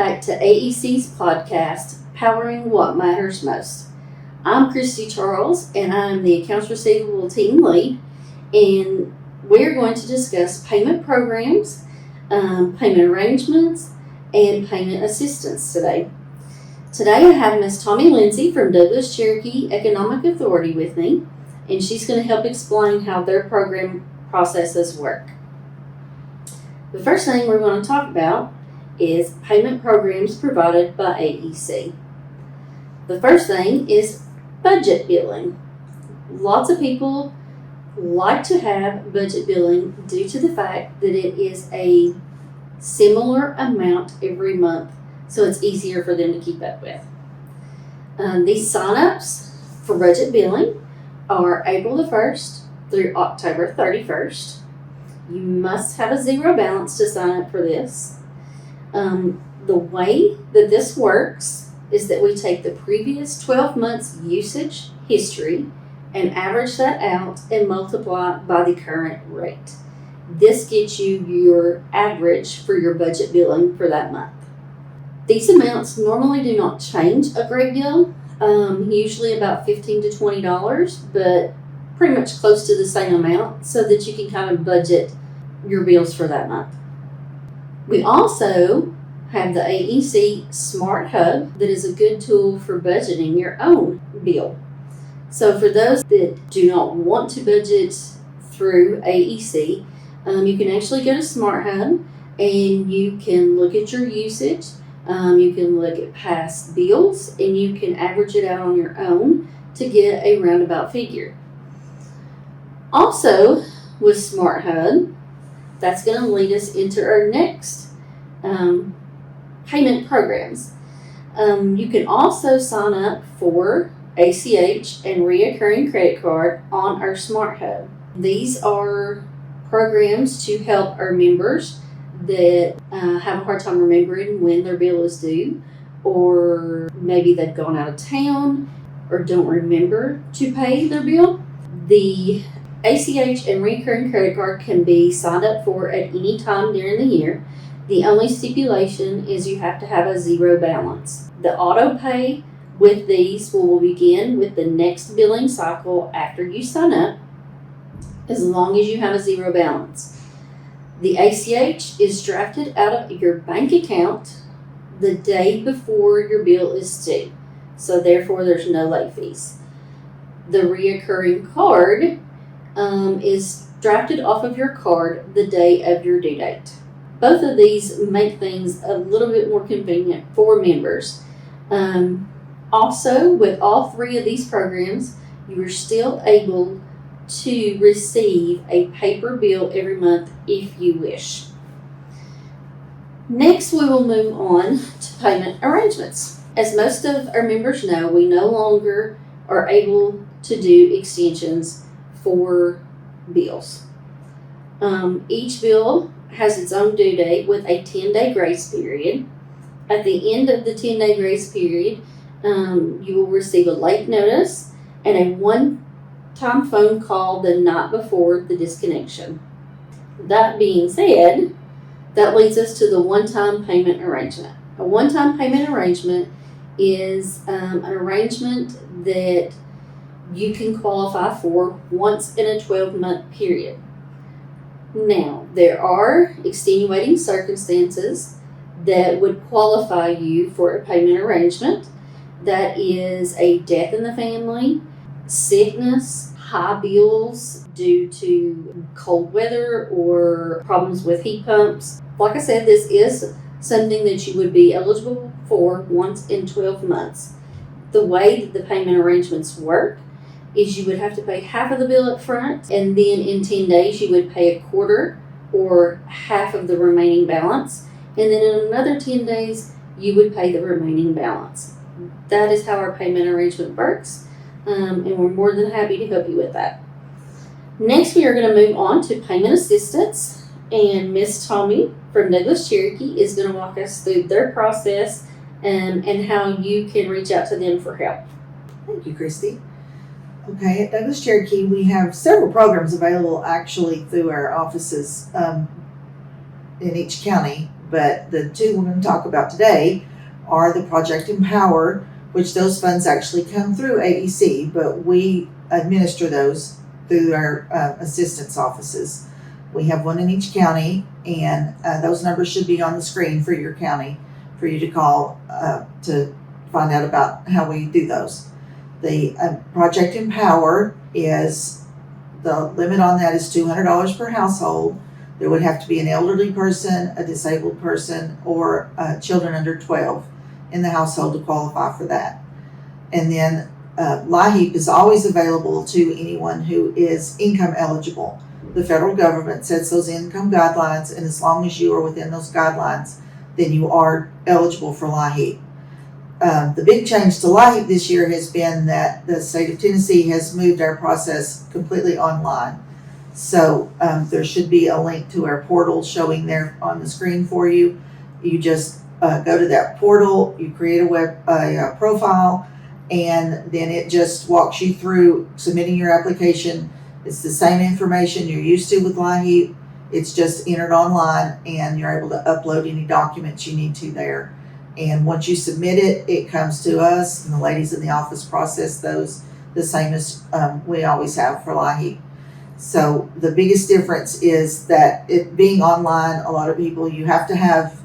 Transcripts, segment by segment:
back to AEC's podcast, Powering What Matters Most. I'm Christy Charles, and I'm the Accounts Receivable Team Lead, and we're going to discuss payment programs, payment arrangements, and payment assistance today. Today I have Ms. Tommy Lindsay from Douglas Cherokee Economic Authority with me, and she's going to help explain how their program processes work. The first thing we're going to talk about is payment programs provided by AEC. The first thing is budget billing. Lots of people like to have budget billing due to the fact that it is a similar amount every month, so it's easier for them to keep up with. These sign-ups for budget billing are April the 1st through October 31st. You must have a zero balance to sign up for this. The way that this works is that we take the previous 12 months usage history and average that out and multiply by the current rate. This gets you your average for your budget billing for that month. These amounts normally do not change a great deal, usually about $15 to $20, but pretty much close to the same amount so that you can kind of budget your bills for that month. We also have the AEC Smart Hub that is a good tool for budgeting your own bill. So for those that do not want to budget through AEC, you can actually go to Smart Hub and you can look at your usage, you can look at past bills, and you can average it out on your own to get a roundabout figure. Also, with Smart Hub, that's going to lead us into our next payment programs. You can also sign up for ACH and reoccurring credit card on our Smart Hub. These are programs to help our members that have a hard time remembering when their bill is due, or maybe they've gone out of town or don't remember to pay their bill. The ACH and recurring credit card can be signed up for at any time during the year. The only stipulation is you have to have a zero balance. The auto pay with these will begin with the next billing cycle after you sign up, as long as you have a zero balance. The ACH is drafted out of your bank account the day before your bill is due, so therefore there's no late fees. The reoccurring card is drafted off of your card the day of your due date. Both of these make things a little bit more convenient for members. Also, with all three of these programs, you are still able to receive a paper bill every month if you wish. Next, we will move on to payment arrangements. As most of our members know, we no longer are able to do extensions for bills. Each bill has its own due date with a 10-day grace period. At the end of the 10-day grace period, you will receive a late notice and a one-time phone call the night before the disconnection. That being said, that leads us to the one-time payment arrangement. A one-time payment arrangement is an arrangement that you can qualify for once in a 12-month period. Now, there are extenuating circumstances that would qualify you for a payment arrangement. That is a death in the family, sickness, high bills due to cold weather or problems with heat pumps. Like I said, this is something that you would be eligible for once in 12 months. The way that the payment arrangements work is you would have to pay half of the bill up front, and then in 10 days you would pay a quarter or half of the remaining balance, and then in another 10 days you would pay the remaining balance. That is how our payment arrangement works, and we're more than happy to help you with that. Next, we are going to move on to payment assistance, and Miss Tommy from Douglas Cherokee is going to walk us through their process and how you can reach out to them for help. Thank you, Christy. Okay, at Douglas Cherokee, we have several programs available actually through our offices in each county But the two we're going to talk about today are the Project Empower, which those funds actually come through ABC, but we administer those through our assistance offices. We have one in each county, and those numbers should be on the screen for your county for you to call to find out about how we do those. The Project Empower is, the limit on that is $200 per household. There would have to be an elderly person, a disabled person, or children under 12 in the household to qualify for that. And then LIHEAP is always available to anyone who is income eligible. The federal government sets those income guidelines, and as long as you are within those guidelines, then you are eligible for LIHEAP. The big change to LIHEAP this year has been that the state of Tennessee has moved our process completely online. So there should be a link to our portal showing there on the screen for you. You just go to that portal, you create a profile, and then it just walks you through submitting your application. It's the same information you're used to with LIHEAP. It's just entered online, and you're able to upload any documents you need to there. And once you submit it, it comes to us, and the ladies in the office process those the same as we always have for LIHEAP. So the biggest difference is that it being online, a lot of people, you have to have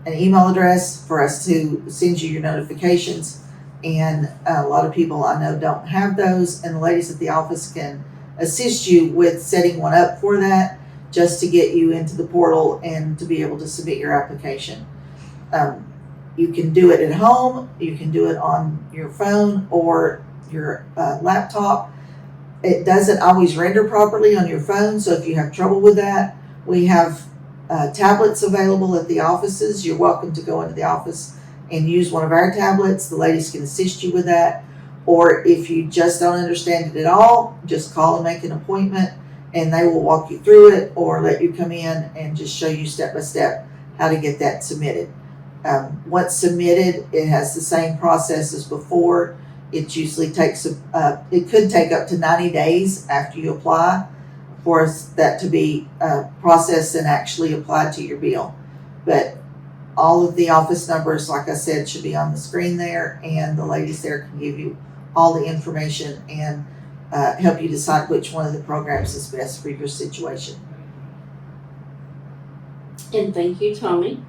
an email address for us to send you your notifications. And a lot of people I know don't have those, and the ladies at the office can assist you with setting one up for that, just to get you into the portal and to be able to submit your application. You can do it at home, you can do it on your phone or your laptop. It doesn't always render properly on your phone, so if you have trouble with that, we have tablets available at the offices. You're welcome to go into the office and use one of our tablets. The ladies can assist you with that. Or if you just don't understand it at all, just call and make an appointment, and they will walk you through it or let you come in and just show you step by step how to get that submitted. Once submitted, it has the same process as before. It usually takes, it could take up to 90 days after you apply for that to be processed and actually applied to your bill. But all of the office numbers, like I said, should be on the screen there, and the ladies there can give you all the information and help you decide which one of the programs is best for your situation. And thank you, Tommy,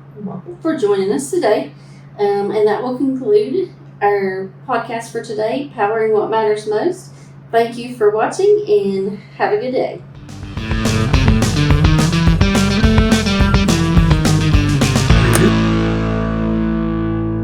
for joining us today. And that will conclude our podcast for today, Powering What Matters Most. Thank you for watching, and have a good day.